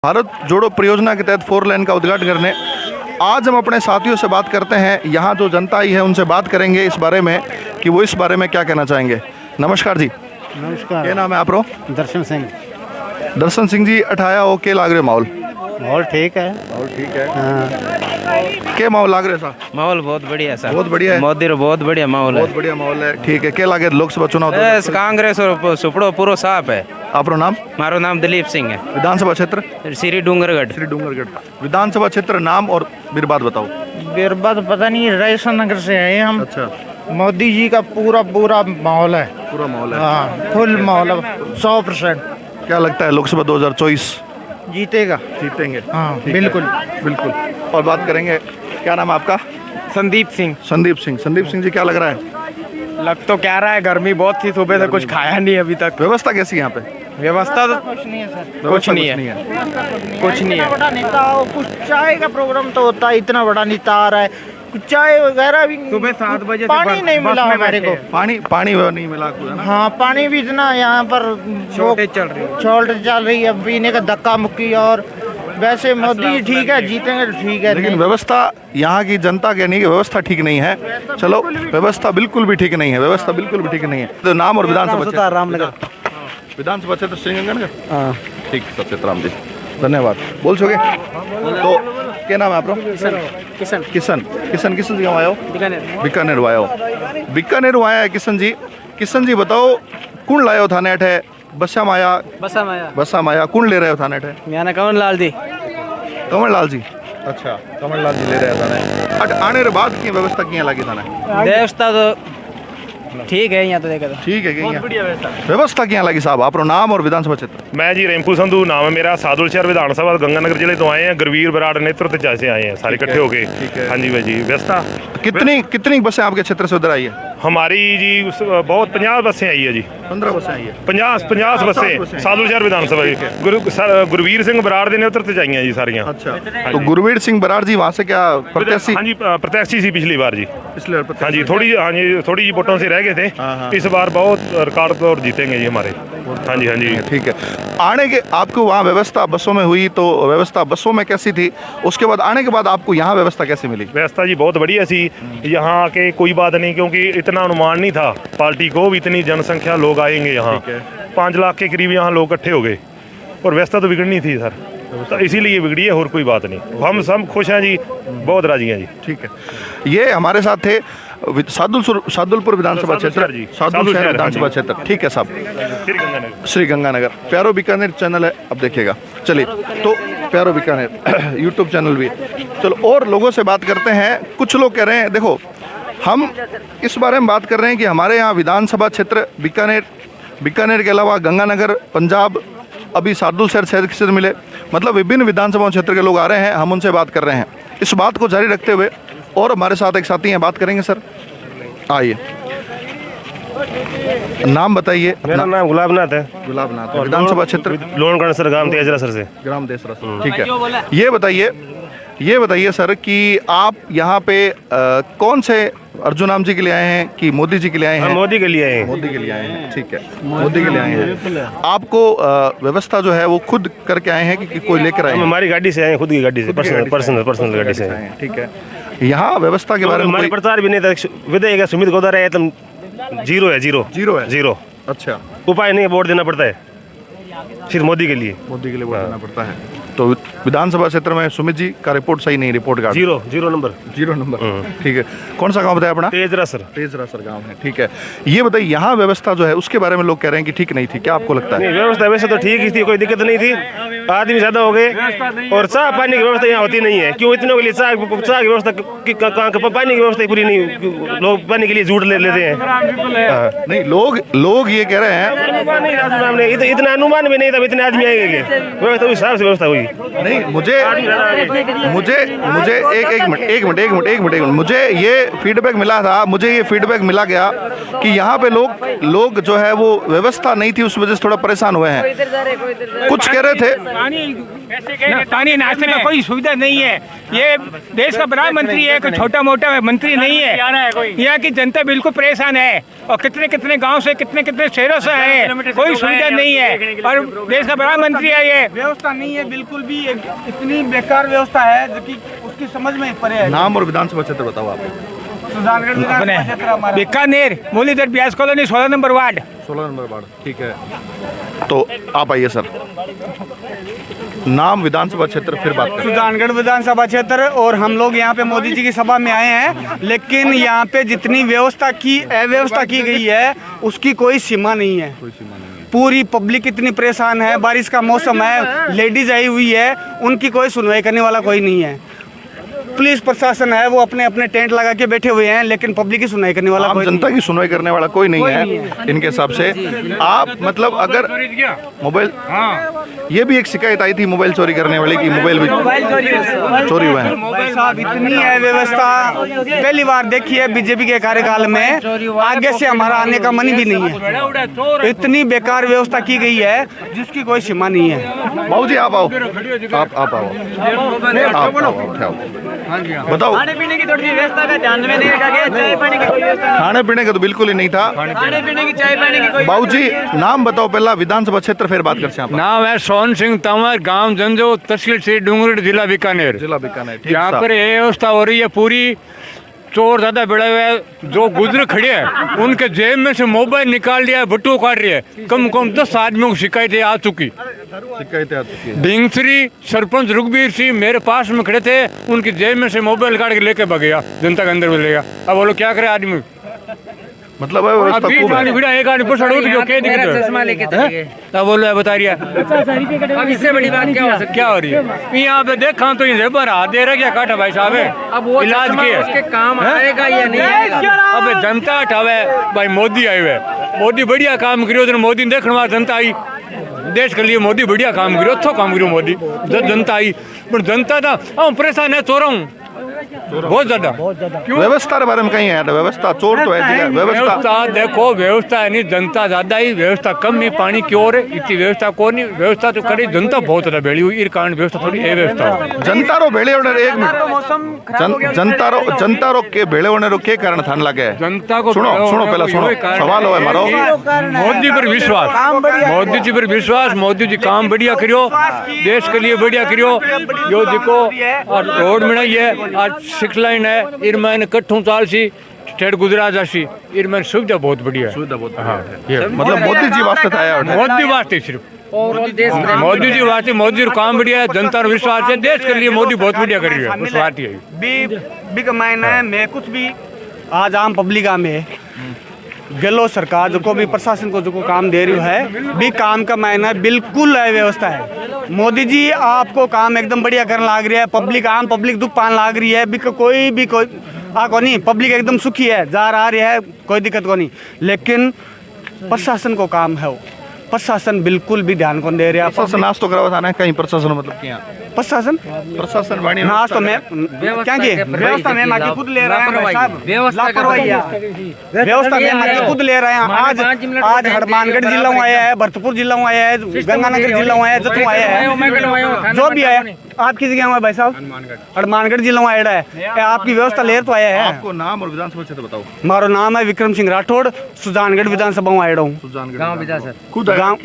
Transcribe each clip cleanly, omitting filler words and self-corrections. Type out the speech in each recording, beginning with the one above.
भारत जोड़ो परियोजना के तहत 4 लेन का उद्घाटन करने आज हम अपने साथियों से बात करते हैं। यहाँ जो जनता आई है उनसे बात करेंगे इस बारे में कि वो इस बारे में क्या कहना चाहेंगे। नमस्कार जी। नमस्कार। क्या नाम है आप रो? दर्शन सिंह। दर्शन सिंह जी अठाया हो के लाग रहे माहौल? माहौल ठीक है। माहौल ठीक है। हाँ। के माहौल लाग रहे सा? माहौल बहुत बढ़िया सर। बहुत बढ़िया है। मोदी रो बहुत बढ़िया माहौल है। बहुत बढ़िया माहौल है। ठीक है। के लागे लोकसभा चुनाव? कांग्रेस और सुपड़ो पूरा साफ है। आपरो नाम? मारो नाम दिलीप सिंह है। विधानसभा क्षेत्र? श्री डूंगरगढ़। श्री डूंगरगढ़। विधानसभा क्षेत्र नाम और बिरबाद बताओ। बिरबाद पता नहीं, रायसन नगर से आए हम। अच्छा। मोदी जी का पूरा माहौल है। पूरा माहौल है। हाँ, फुल माहौल है 100%। क्या लगता है लोकसभा 2024 जीतेगा? जीतेंगे? हाँ बिल्कुल बिल्कुल। और बात करेंगे, क्या नाम है आपका? संदीप सिंह। संदीप सिंह। संदीप सिंह जी क्या लग रहा है? लग तो क्या रहा है, गर्मी बहुत थी, सुबह से कुछ खाया नहीं अभी तक। व्यवस्था कैसी है यहाँ पे? व्यवस्था तो कुछ नहीं है सर। कुछ नहीं है। कुछ नहीं है। इतना बड़ा नेता हो, कुछ चाय का प्रोग्राम तो होता है, इतना बड़ा नेता आ रहा है, कुछ चाय वगैरह भी। सुबह 7 बजे पानी नहीं मिला हमारे को। पानी नहीं मिला कुछ, है ना? हाँ, पानी भी इतना यहाँ पर शॉर्टेज चल रही है। शॉर्टेज चल रही है, पीने का धक्का मुक्की। और वैसे मोदी ठीक है, जीतेंगे तो ठीक है। लेकिन व्यवस्था यहाँ की जनता कहने की व्यवस्था ठीक नहीं है। चलो, व्यवस्था बिल्कुल भी ठीक नहीं है। व्यवस्था बिल्कुल भी ठीक नहीं है। तो नाम और विधानसभा क्षेत्र? रामनगर। विधानसभा क्षेत्र श्रीगंगानगर। हाँ ठीक है सर। राम जी धन्यवाद। बोल छोगे तो क्या नाम है आपका? किशन। किशन। किशन किशन जी आया हो? बीकानेर आया हो? बीकानेर आया है किशन जी। किशन जी बताओ, कौन लाया हो थाने अठे? बसा माया कौन ले रहे हो थाने अठे? मैंने कौन लाल जी। कमल लाल जी। अच्छा, कमल लाल जी ले रहे हैं थाने। अट आने के बाद की व्यवस्था किया लगी थाने? व्यवस्था तो ठीक है, यहाँ तो देखा था। ठीक है व्यवस्था क्या लगी साहब? आप नाम और विधानसभा क्षेत्र? मैं जी रेंपू संधू नाम है मेरा, सादुल शहर विधानसभा गंगानगर जिले तो आए हैं। गुरवीर बराड़ नेतृत्व जैसे आए हैं, सारे इकट्ठे होके। हाँ जी भाई जी। व्यवस्था कितनी बसें आपके क्षेत्र से उधर आई है? हमारी जी बहुत 50 बसें आई है जी। 15 बसें आई है। 50 बसें सादुल शहर विधानसभा की गुरवीर सिंह बराड़ के नेतृत्व चाहिए हैं जी सारियाँ। अच्छा, तो गुरवीर सिंह बराड़ जी वहाँ से क्या प्रत्याशी? हाँ जी प्रत्याशी सी पिछली बार जी। पिछले हाँ जी थोड़ी जी वोटों से रह गए थे। इस बार बहुत रिकॉर्ड तोड़ जीतेंगे जी हमारे। हाँ जी। ठीक है। आने के आपको वहाँ व्यवस्था बसों में हुई, तो व्यवस्था बसों में कैसी थी? उसके बाद आने के बाद आपको यहाँ व्यवस्था कैसे मिली? व्यवस्था जी बहुत बढ़िया सी। यहाँ आके कोई बात नहीं, क्योंकि इतना अनुमान नहीं था पार्टी को भी इतनी जनसंख्या लोग आएंगे यहाँ। 5 लाख के करीब यहाँ लोग इकट्ठे हो गए और व्यवस्था तो बिगड़नी थी सर, तो इसीलिए बिगड़ी है और कोई बात नहीं। हम सब खुश हैं जी, बहुत राजी हैं जी। ठीक है। ये हमारे साथ थे सादुलपुर विधानसभा क्षेत्र, सादुल शहर विधानसभा क्षेत्र। ठीक है साहब। श्री गंगानगर प्यारो बीकानेर चैनल है, अब देखिएगा। चलिए, तो प्यारो बीकानेर यूट्यूब चैनल भी। चलो और लोगों से बात करते हैं। कुछ लोग कह रहे हैं, देखो हम इस बारे में बात कर रहे हैं कि हमारे यहाँ विधानसभा क्षेत्र बीकानेर के अलावा गंगानगर, पंजाब, अभी सादुल शहर क्षेत्र मिले, मतलब विभिन्न विधानसभा क्षेत्र के लोग आ रहे हैं। हम उनसे बात कर रहे हैं। इस बात को जारी रखते हुए और हमारे साथ एक साथी हैं, बात करेंगे। सर आइए, नाम बताइए। मेरा नाम गुलाबनाथ है। गुलाबनाथ। विधानसभा क्षेत्र? लोनगढ़ सर, ग्राम तेजरा सर से। ग्राम तेजरा सर। ठीक है। ये बताइए सर कि आप यहाँ पे कौन से अर्जुन जी के लिए आए हैं कि मोदी जी के लिए आए हैं? मोदी के लिए आए हैं। मोदी के लिए आए हैं। ठीक है, मोदी के लिए आए हैं। आपको व्यवस्था जो है वो खुद करके आए हैं कि कोई लेकर आए हैं? हमारी गाड़ी से आए हैं, खुद की गाड़ी से, पर्सनल गाड़ी से आए हैं। ठीक है। यहाँ व्यवस्था के बारे में हमारे प्रचार भी नहीं था। विधेयक सुमित गोदारा है, तुम जीरो है। जीरो। अच्छा, उपाय नहीं है, वोट देना पड़ता है फिर मोदी के लिए वोट देना पड़ता है। तो विधानसभा क्षेत्र में सुमित जी का रिपोर्ट सही नहीं, रिपोर्ट कार्ड जीरो नंबर। ठीक है। कौन सा गांव बताया अपना? तेजरा सर गांव है। ठीक है। ये बताइए, यहाँ व्यवस्था जो है उसके बारे में लोग कह रहे हैं कि ठीक नहीं थी, क्या आपको लगता है? व्यवस्था वैसे तो ठीक ही थी, कोई दिक्कत नहीं थी। आदमी ज्यादा हो गए और चाय पानी की व्यवस्था यहाँ होती नहीं है। क्यों इतनों के लिए चाय की व्यवस्था? पानी की व्यवस्था पूरी नहीं, लोग पानी के लिए झूठ ले लेते हैं। नहीं, लोग ये कह रहे हैं, इतना अनुमान भी नहीं था इतने आदमी आएंगे। व्यवस्था उस हिसाब से व्यवस्था हुई। नहीं, मुझे एक मिनट मुझे ये फीडबैक मिला था, मुझे ये फीडबैक मिला गया कि यहाँ पे लोग जो है वो व्यवस्था नहीं थी, उस वजह से थोड़ा परेशान हुए हैं। कुछ कह रहे थे पानी नाश्ते का कोई सुविधा नहीं है। ये देश का बड़ा मंत्री है, कोई छोटा मोटा मंत्री नहीं है। यहाँ की जनता बिल्कुल परेशान है और कितने कितने गांव से कितने शहरों से आए, कोई सुविधा नहीं है और देश का बड़ा मंत्री है। ये व्यवस्था नहीं है बिल्कुल बिल्कुल भी इतनी बेकार व्यवस्था है जो कि उसकी समझ में परे है। नाम और विधानसभा क्षेत्र बताओ आप। सुजानगढ़ विधानसभा क्षेत्र हमारा। Bikaner Muralidhar Vyas colony 16 number ward. 16 number ward, ठीक है। तो आप आइए सर, नाम विधानसभा क्षेत्र फिर बात करें। सुजानगढ़ विधानसभा क्षेत्र, और हम लोग यहाँ पे मोदी जी की सभा में आए हैं, लेकिन यहाँ पे जितनी अव्यवस्था की गई है उसकी कोई सीमा नहीं है। पूरी पब्लिक इतनी परेशान है, बारिश का मौसम है, लेडीज आई हुई है, उनकी कोई सुनवाई करने वाला कोई नहीं है। पुलिस प्रशासन है, वो अपने अपने टेंट लगा के बैठे हुए हैं, लेकिन पब्लिक की सुनवाई करने वाला कोई जनता की सुनवाई करने वाला कोई नहीं है इनके हिसाब से। आप मतलब अगर मोबाइल, ये भी एक शिकायत आई थी मोबाइल चोरी करने वाले की, मोबाइल भी चोरी हुआ है। भाई साहब इतनी है व्यवस्था पहली बार देखी है बीजेपी के कार्यकाल में, आगे से हमारा आने का मन भी नहीं है। इतनी बेकार व्यवस्था की गई है जिसकी कोई सीमा नहीं है। बाबू जी आप आओ, आप आओ, बताओ। खाने पीने की थोड़ी व्यवस्था का ध्यान में नहीं रखा गया, चाय पानी की कोई व्यवस्था, खाने पीने का तो बिल्कुल ही नहीं था। खाने पीने की चाय पानी की कोई बाबू जी नाम बताओ पहला, विधानसभा क्षेत्र फिर बात करते हैं। नाम है सोहन सिंह तंवर, गांव जंजो, तहसील श्री डूंगरगढ़, जिला बीकानेर। जिला बीकानेर, ठीक यहाँ साहब। पर ये व्यवस्था हो रही है पूरी, चोर ज्यादा बड़े हुए हैं, जो गुजर खड़े हैं उनके जेब में से मोबाइल निकाल लिया है, बटुआ काट रही है। कम से कम 10 आदमियों को शिकायतें आ चुकी। शिकायतें आ चुकी है। ढिंगसरी सरपंच रुखबीर सिंह मेरे पास में खड़े थे, उनकी जेब में से मोबाइल काट के लेके भाग गया, जनता के अंदर में ले गया। अब बोलो क्या करे आदमी। मतलब है व्यवस्था खूब है। एक आदमी पछड़ उठ गया, क्या दिक्कत है? चश्मा लेके चले गए। अब बोलो है, बता रही है अब इससे बड़ी बात क्या हो सकती क्या हो रही है? यहाँ पे देखा तो ये पर हाथ दे रहा क्या काटा भाई साहब है, अब वो इलाज चश्मा किए उसके काम आएगा या नहीं आएगा? अब जनता हटावे भाई, मोदी आए हुए, मोदी बढ़िया काम करियो, तो मोदी ने देखने वाला जनता आई देश के लिए, मोदी बढ़िया काम करियो, अच्छा काम करियो मोदी, जब जनता आई। पर जनता था हम परेशान है, चोरा हूँ बहुत ज्यादा। व्यवस्था के बारे में कहीं है व्यवस्था, चोर तो है व्यवस्था देखो, व्यवस्था है नहीं, जनता ज्यादा ही, व्यवस्था कम ही। पानी की ओर इतनी व्यवस्था को नहीं, व्यवस्था तो करी, जनता बहुत ज्यादा बेड़ी हुई, कारण व्यवस्था थोड़ी अव्यवस्था। जनता रो भेड़े होने, एक मिनट, जनता रो के भेड़े होने रो के कारण थान लगे जनता को सुनो पहला सुनो, सवाल हो मारो। मोदी पर विश्वास, मोदी जी पर विश्वास, मोदी जी काम बढ़िया करियो, देश के लिए बढ़िया करियो। यो देखो रोड बनाई है, आज 6 लाइन है, इरमान कट्ठों चाल सी स्टेट गुजरात जासी, इरमान सुविधा बहुत बढ़िया है। सुविधा बहुत बढ़िया है। मतलब मोदी जी वास्ते आया, मोदी वास्ते सिर्फ और देश में मोदी जी वास्ते, मोदी जी काम बढ़िया है, जनता का विश्वास है, देश के लिए मोदी बहुत बढ़िया कर रही है, उस बात ही है। बिग मायने है, मैं कुछ भी आज आम पब्लिक में गलो सरकार जो भी प्रशासन को जो काम दे रही है, भी काम का मायना बिल्कुल व्यवस्था है। मोदी जी आपको काम एकदम बढ़िया करने लाग रही है, पब्लिक आम पब्लिक दुख पान लाग रही है, कोई को नहीं, पब्लिक एकदम सुखी है, जा रहा है, कोई दिक्कत को नहीं। लेकिन प्रशासन को काम है, वो प्रशासन बिल्कुल भी ध्यान कौन दे रहा है। प्रशासन नाश तो करवा था ना कहीं, प्रशासन मतलब क्या प्रशासन वाणी नाश तो मैं क्या किए, व्यवस्था में माँ खुद ले रहे हैं भाई साहब, लापरवाही है, व्यवस्था में माँ खुद ले रहे हैं। आज हनुमानगढ़ जिला में आया है, भरतपुर जिला में आया है, गंगानगर जिला में आया है, जतू आया है, जो भी आया। आप किस जगह में भाई साहब? हनुमानगढ़ जिला में आया है, आपकी व्यवस्था ले तो आया है। आपको नाम और विधानसभा क्षेत्र बताओ। मारो नाम है विक्रम सिंह राठौड़, सुजानगढ़ विधानसभा में आया हूँ। गाँव विधानसभा खुद गाँव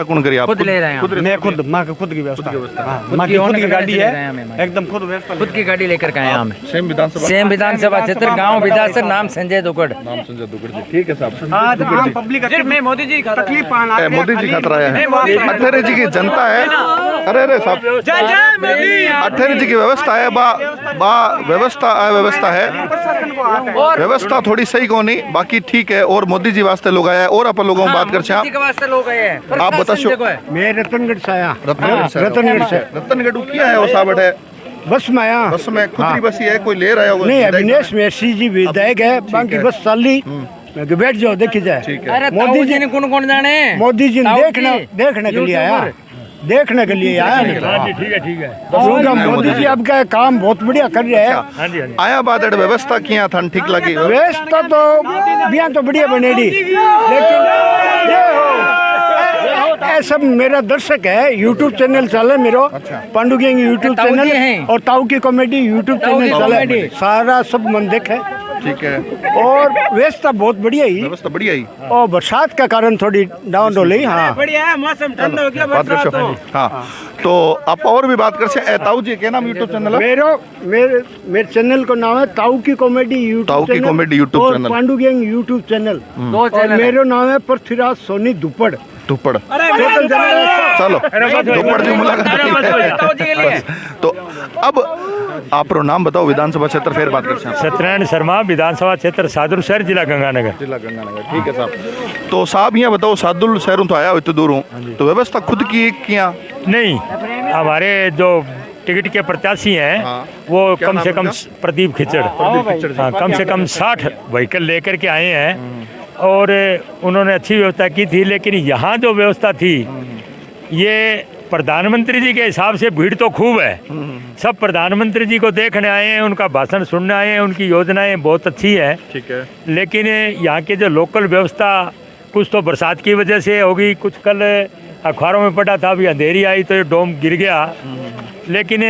कौन करिए आप? खुद ले रहे हैं, मैं खुद माँ की खुद की व्यवस्था, माँ की खुद की गाड़ी है, एकदम खुद व्यवस्था, खुद की गाड़ी लेकर आए हम। सेम विधानसभा क्षेत्र, गाँव विधानसभा, नाम संजय दुगड़। नाम संजय दुगड़ जी, ठीक है साहब। आज आम पब्लिक मोदी जी तकलीफ पाना, मोदी जी खतरा है, 18 जी की जनता है। अरे साहब, 18 जी की व्यवस्था है, व्यवस्था अव्यवस्था है, व्यवस्था थोड़ी सही को नहीं, बाकी ठीक है। और मोदी जी वास्ते लोग आया है, और अपन लोगों में बात कर आप बताओ। मैं रतनगढ़ से आया, रतनगढ़ किया है वो साबट है, बस में आया, बस में खुद बस ही है, कोई ले रहा होगा नहीं। अविनेश मेसी जी विधायक है, बाकी बस साली बैठ जाओ, देखी जाए। ठीक है, मोदी जी ने कौन जाने, मोदी जी देखने के लिए आया, देखने के लिए आया नहीं। ठीक है मोदी जी अब का काम बहुत बढ़िया कर रहे हैं। आया बाद व्यवस्था किया था ठीक लगी, व्यवस्था तो बिया तो बढ़िया बनेगी, लेकिन ये हो ये सब मेरा दर्शक है, यूट्यूब चैनल चले मेरा, पांडु गैंग यूट्यूब चैनल और ताऊ की कॉमेडी यूट्यूब चैनल चले, सारा सब मन देखे। ठीक है, और व्यवस्था बहुत बढ़िया ही, व्यवस्था बढ़िया ही। और बरसात का कारण थोड़ी डाउन डोल ही। हाँ बढ़िया है, मौसम ठंडा हो गया, बात कर बरसात हो। हाँ, तो आप और भी बात कर सकते। ताऊ जी क्या नाम यूट्यूब चैनल है? मेरे चैनल का नाम है ताऊ की कॉमेडी यूट्यूब ताऊ की कॉमेडी यूट्यूब और channel. Pandu gang YouTube channel. और मेरा नाम है पृथ्वीराज सोनी दुपड़। टुपड़। टोटल चलो दुपड़ जी मुलाकात। तो अब आप नाम बताओ, विधानसभा क्षेत्र फिर बात करते हैं। सत्यनारायण शर्मा, विधानसभा क्षेत्र सादुल शहर, जिला गंगानगर। जिला गंगानगर, ठीक है साहब। तो साहब यहाँ बताओ, सादुल शहरों तो आया हो, इतनी दूर हूँ, तो व्यवस्था खुद की किया? नहीं, हमारे जो टिकट के प्रत्याशी हैं वो कम से कम प्रदीप खिचड़, हाँ, कम से कम 60 व्हीकल लेकर के आए हैं और उन्होंने अच्छी व्यवस्था की थी। लेकिन यहाँ जो व्यवस्था थी, ये प्रधानमंत्री जी के हिसाब से भीड़ तो खूब है, सब प्रधानमंत्री जी को देखने आए हैं, उनका भाषण सुनने आए हैं, उनकी योजनाएं बहुत अच्छी है। ठीक है, लेकिन यहाँ के जो लोकल व्यवस्था कुछ तो बरसात की वजह से होगी, कुछ कल अखबारों में पढ़ा था, अभी अंधेरी आई तो ये डोम गिर गया। लेकिन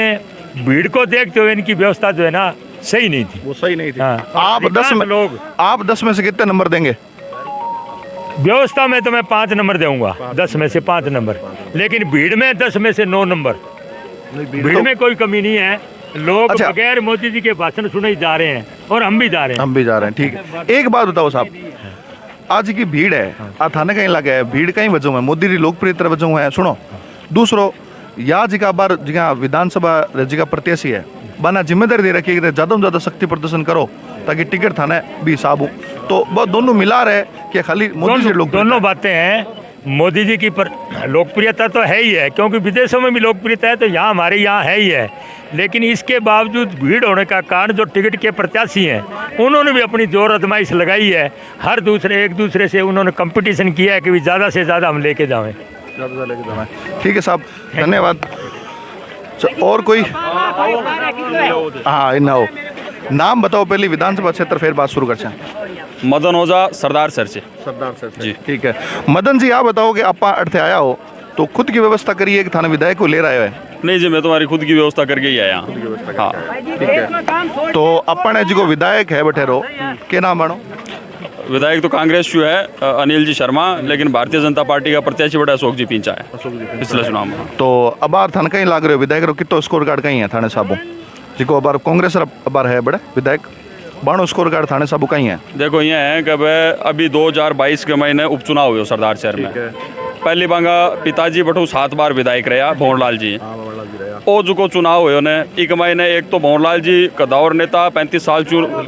भीड़ को देखते हुए इनकी व्यवस्था जो है ना सही नहीं थी, वो सही नहीं थी। हाँ। आप 10 में से कितने नंबर देंगे? व्यवस्था में तो मैं 5 नंबर दूंगा, 10 में से 5 नंबर। लेकिन भीड़ में 10 में से 9 नंबर। भीड़ में कोई कमी नहीं है, लोग अच्छा। बगैर मोदी जी के भाषण सुने ही जा रहे हैं और हम भी जा रहे हैं। हम भी जा रहे हैं, ठीक है। एक बात बताओ साहब, आज की भीड़ है, थाने कहीं लगे है, भीड़ कहीं वजह है, मोदी जी लोकप्रियता वजह है। सुनो, दूसरो या जी का बार जिगा विधानसभा जी का प्रत्याशी है, बना जिम्मेदारी दे रखी है ज़्यादा से ज़्यादा शक्ति प्रदर्शन करो ताकि टिकट थाने भी साहब हो। तो वो दोनों मिला रहे कि खाली मोदी जी लोग? दोनों बातें हैं। मोदी जी की लोकप्रियता तो है ही है, क्योंकि विदेशों में भी लोकप्रियता है, तो यहाँ हमारे यहाँ है ही है। लेकिन इसके बावजूद भीड़ होने का कारण जो टिकट के प्रत्याशी हैं उन्होंने भी अपनी जोर आजमाइश लगाई है। हर एक दूसरे से उन्होंने कंपटीशन किया है कि ज़्यादा से ज़्यादा हम लेके जाएँ। ठीक है साहब, धन्यवाद। और कोई? हाँ, ना हो, नाम बताओ पहले, विधानसभा क्षेत्र फिर बात शुरू करते हैं। मदन ओझा, सरदार सर से। सरदार सर जी, ठीक है। मदन जी, आप बताओ कि आप अर्थ आया हो तो खुद की व्यवस्था करिए कि थाना विधायक को ले रहे हो? नहीं जी, मैं तुम्हारी खुद की व्यवस्था करके ही आया। हाँ, ठीक है। तो अपन जी को विधायक है बठेरो, क्या नाम बनो? विधायक तो कांग्रेस जो है अनिल जी शर्मा, लेकिन भारतीय जनता पार्टी का प्रत्याशी बड़ा अशोक जी पिंचा है पिछले चुनाव में। तो अब थाना कहीं लाग रहे हो विधायक रो, कितो स्कोर कार्ड कहीं है थाने साहब जी को? अब कांग्रेस अब है बड़े विधायक बाणो स्कोर कार्ड थाने साहब कहीं है? देखो ये है कि अभी 2022 के महीने उपचुनाव हुए सरदार शहर में। पहली बांगा पिताजी बठू 7 बार विधायक रहा भंवरलाल जी। ओ जो चुनाव हुए ने एक महीने, एक तो भंवरलाल जी कदावर नेता 35 साल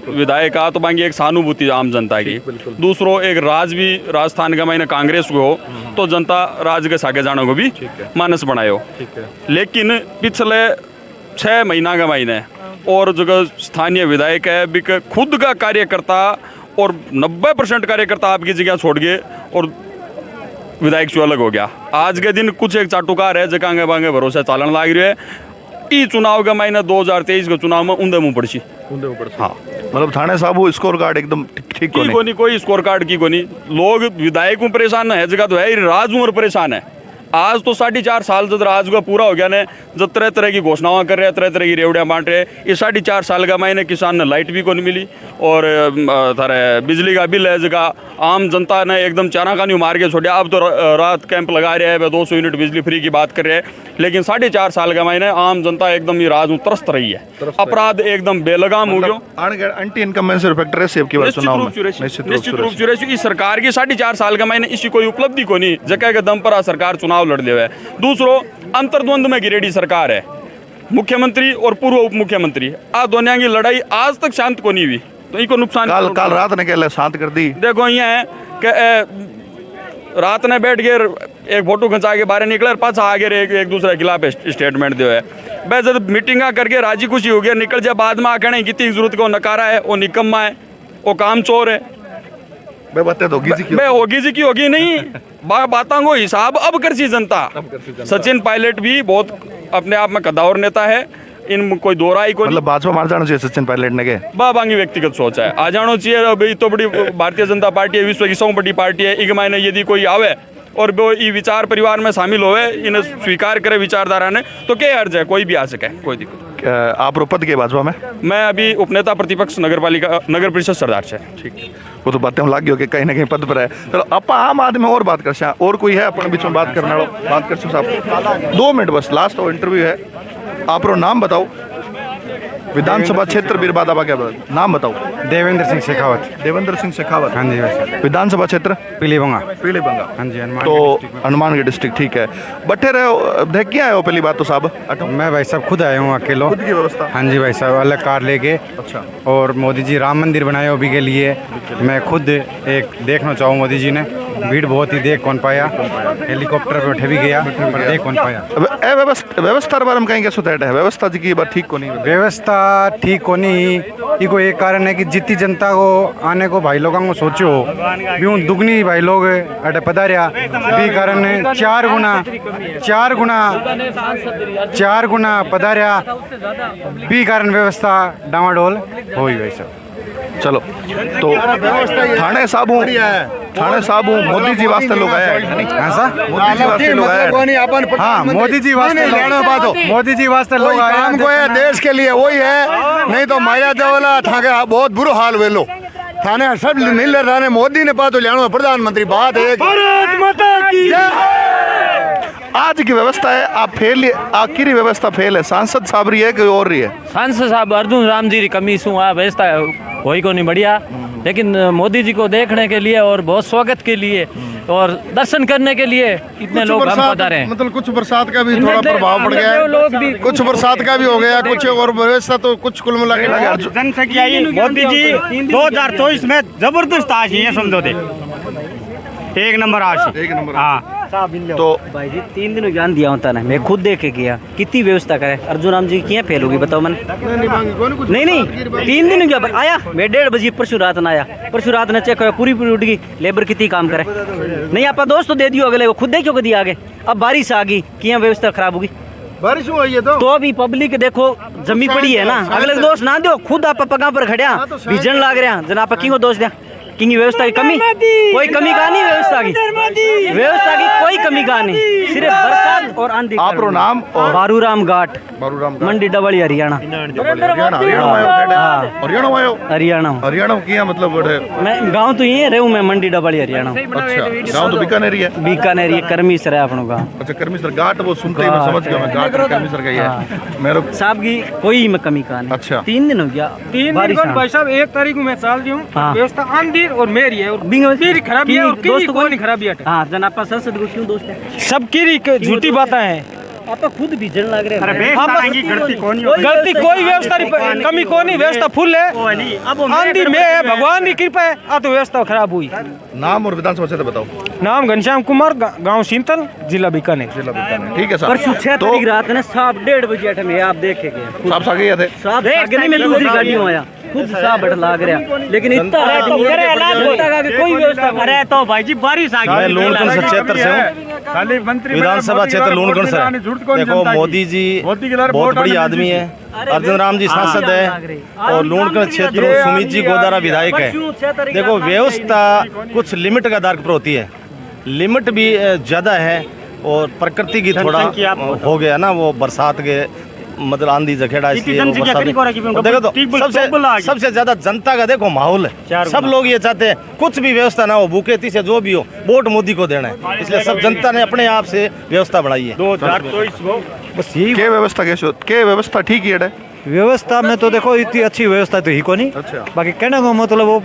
विधायक आ, तो बांगी एक सहानुभूति आम जनता की। दूसरो एक राज भी राजस्थान का महीने कांग्रेस को हो तो जनता राज के सागे जाने को भी मानस बनायो। लेकिन पिछले 6 महीना का महीने और जगह स्थानीय विधायक है बिक खुद का कार्यकर्ता और 90% कार्यकर्ता आपकी जगह छोड़ गए और विधायक से अलग हो गया। आज के दिन कुछ एक चाटुकार है जगह बांगे भरोसा चालन लाग रही है। ई चुनाव का महीना 2023 के चुनाव में उन्दे मुँह पड़सी। हाँ, मतलब थाने साहब स्कोर कार्ड एकदम ठीक कोई स्कोर कार्ड की कोनी। लोग विधायक में परेशान है, जगह तो है राज उम्र परेशान है। आज तो 4.5 साल जब राज का पूरा हो गया ने, जब तरह तरह की घोषणाएं कर रहे हैं, तरह तरह की रेवड़ियाँ बांट रहे हैं। ये 4.5 साल का महीने किसान ने लाइट भी को नहीं मिली और थारे बिजली का बिल है जगह आम जनता ने एकदम चारा का नहीं मार के छोड़ा। अब तो रात कैंप लगा रहे हैं, 200 यूनिट बिजली फ्री की बात कर रहे हैं। लेकिन 4.5 साल का महीने आम जनता एकदम ही राज में त्रस्त रही है, अपराध एकदम बेलगाम हो गया। एंटी इनकम्बेंसी फैक्टर है सेब की बात सुनाओ मैं। निश्चित रूप से इस सरकार की 4.5 साल का महीने इसकी कोई उपलब्धि को नहीं, जगह के दम पर सरकार चुनाव लड़ ले है। दूसरो अंतर्द्वंद में गिरेडी सरकार है, मुख्यमंत्री और पूर्व उप मुख्यमंत्री आ दोनों की लड़ाई आज तक शांत को नहीं हुई, तो इनको नुकसान काल रात ने कहले शांत कर दी। देखो ये है कि रात ने बैठ के एक फोटो खिंचा के बाहर निकले और पाछा आगे एक दूसरे के खिलाफ स्टेटमेंट दे है। भाई जब मीटिंगा करके राजी खुशी हो गया निकल जाए, बाद में आकर कितनी जरूरत को नकारा है, वो निकम्मा है, वो काम चोर है। होगी जी की होगी नहीं बातों को हिसाब अब कर सी जनता। सचिन पायलट भी बहुत अपने आप में कदावर नेता है, इन कोई दो राय को मतलब भाजपा मार जाना चाहिए सचिन पायलट ने के बाबांगी व्यक्तिगत सोच है, आ जाना चाहिए। अभी तो बड़ी भारतीय जनता पार्टी है, विश्व की 100 बड़ी पार्टी है। एक महीने यदि कोई आवे और वो ई विचार परिवार में शामिल होवे, इन्हें स्वीकार करे विचारधारा ने, तो क्या अर्ज है, कोई भी आ सके, कोई दिक्कत। आप रो पद के भाजपा में? मैं अभी उपनेता प्रतिपक्ष नगर परिषद सरदार से। ठीक है, वो तो बातें लग गई कि कहीं ना कहीं पद पर है। चलो आप आम आदमी और बात कर, और कोई है अपने बीच में बात करना वाला? बात कर साहब 2 मिनट बस, लास्ट इंटरव्यू है। आप रो नाम बताओ, विधानसभा क्षेत्र बीरबादा क्या नाम बताओ? देवेंद्र सिंह शेखावत। देवेंद्र सिंह शेखावत। हाँ जी वैसे। विधानसभा क्षेत्र पीलीभंगा। पीलीभंगा। हाँ जी तो हनुमानगढ़ डिस्ट्रिक्ट। ठीक है, बैठे रहे देख के आए हो पहली बात तो साहब? मैं भाई साहब खुद आया हूँ अकेलो। खुद की व्यवस्था? हाँ जी भाई साहब, अलग कार लेके। अच्छा। और मोदी जी राम मंदिर बनाए अभी के लिए, मैं खुद एक देखना चाहूँ मोदी जी ने। भीड़ बहुत ही देख कौन पाया, हेलीकॉप्टर पे उठे भी गया पर देख कौन पाया। व्यवस्था बारे में कहीं क्या सुधार है? व्यवस्था जी की बात ठीक को नहीं? व्यवस्था ठीक को नहीं, इको एक कारण है कि जितनी जनता को आने को भाई लोगों को सोचो यूँ दुगनी भाई लोग अटे पधारिया भी कारण 4 गुना पधारिया भी कारण व्यवस्था डामाडोल हो ही वैसा। चलो तो थाने साहब मोदी जी वास्ते लोग आए हैं। ऐसा मोदी जी वास्ते लोग आए। हाँ मोदी जी वास्ते लोग आए। काम को है देश के लिए वही है, नहीं तो माया जवला थाके बहुत बुरो हाल वेलो थाने सब मिल रहे थाने मोदी ने पातो लेनो प्रधानमंत्री बात है। भारत माता की आज की व्यवस्था है आप फेल, आखिरी व्यवस्था फेल है। सांसद साहब रही है कि और रही है? सांसद साहब अर्जुन राम जी री कमी सु आ व्यवस्था वही को नहीं बढ़िया, लेकिन मोदी जी को देखने के लिए और बहुत स्वागत के लिए और दर्शन करने के लिए इतने लोग हम पधारे हैं। मतलब कुछ बरसात का भी थोड़ा प्रभाव पड़ गया है, कुछ बरसात का भी हो गया, कुछ और व्यवस्था तो कुछ कुल मिला के जनसंख्या मोदी जी 2024 में जबरदस्त आज ये समझो दे, एक नंबर आज। एक नंबर। हाँ तो भाई जी 3 दिन ज्ञान दिया होता ना, मैं खुद देख के गया कितनी व्यवस्था करे। अर्जुन राम जी की फेल होगी बताओ मैंने? नहीं 3 दिन क्या आया, मैं 1:30 बजे परसों रात न आया, परसों रात ने चेक पूरी उठ गई, लेबर कितनी काम करे। नहीं आप दोस्त तो दे दियो अगले को, खुद देखो कदी आगे। अब बारिश आ गई क्या व्यवस्था खराब होगी? बारिश हुई है तो अभी पब्लिक देखो जमी पड़ी है ना, अगले दोस्त ना दो, खुद आप पगा पर खड़िया भीजन लाग रहा जना आप किंग दोस्त दिया कि व्यवस्था की कमी, कोई कमी का नहीं व्यवस्था की कोई कमी का नहीं, सिर्फ बरसात और आंधी। आप रो नाम? और बारूराम घाट, मंडी डबली हरियाणा। हरियाणा किया मतलब मैं गांव तो ये रहूं, मैं मंडी डबली हरियाणा। अच्छा, गांव तो बीकानेर है? बीकानेर ये कर्मीसर है अपनों गांव। अच्छा कर्मीसर घाट, वो सुनते ही मैं समझ गया, मैं घाट कर्मीसर का ही है मेरे साहब की कोई में कमी का नहीं। अच्छा 3 दिन हो गया 3 दिन भाई साहब, 1 तारीख मैं चाल दी हूँ व्यवस्था आंधी और मेरी है और खराबी है और दोस्त को नहीं खराबी है। हाँ जन आप संसद को क्यों दोस्त है? सबकी झूठी बातें हैं, आप खुद भीजन लग रहे हैं। गलती कोई व्यवस्था नहीं, कमी को नहीं, व्यवस्था फुल है, आंधी में है, भगवान की कृपा है। अब तो व्यवस्था खराब हुई। नाम और विधानसभा क्षेत्र बताओ? नाम घनश्याम कुमार, गांव सींतल, जिला बीकानेर। ठीक है परसों 6 तो तारीख रात ने साहब 1:30 बजे में आप देखे गए, साहब सागे थे, साहब आगे में दूसरी गाड़ी में आया, खुद साहब बैठ लाग रहा, लेकिन इतना कोई व्यवस्था। अरे तो भाई जी बारिश आ गई। मैं लूणकंड क्षेत्र से हूँ, विधानसभा क्षेत्र लूणकंड से। देखो मोदी जी बहुत बड़ी आदमी है, अर्जुन राम जी सांसद है और लूणकंड क्षेत्र सुमित जी गोदारा विधायक है। देखो व्यवस्था कुछ लिमिट का दायरे पर होती है, लिमिट भी ज़्यादा है और प्रकृति की थोड़ा हो गया ना, वो बरसात के मतलब आंधी जखेड़ा, इसलिए देखो तो सबसे ज्यादा जनता का देखो माहौल है। सब लोग ये चाहते हैं कुछ भी व्यवस्था ना हो, भूखे से जो भी हो, वोट मोदी को देना है, इसलिए सब जनता ने अपने आप से व्यवस्था बढ़ाई है। 2024 बस यही क्या व्यवस्था क्या व्यवस्था ठीक ही है? व्यवस्था में तो देखो इतनी अच्छी व्यवस्था तो ही को नहीं। अच्छा। बाकी कहने को मतलब वो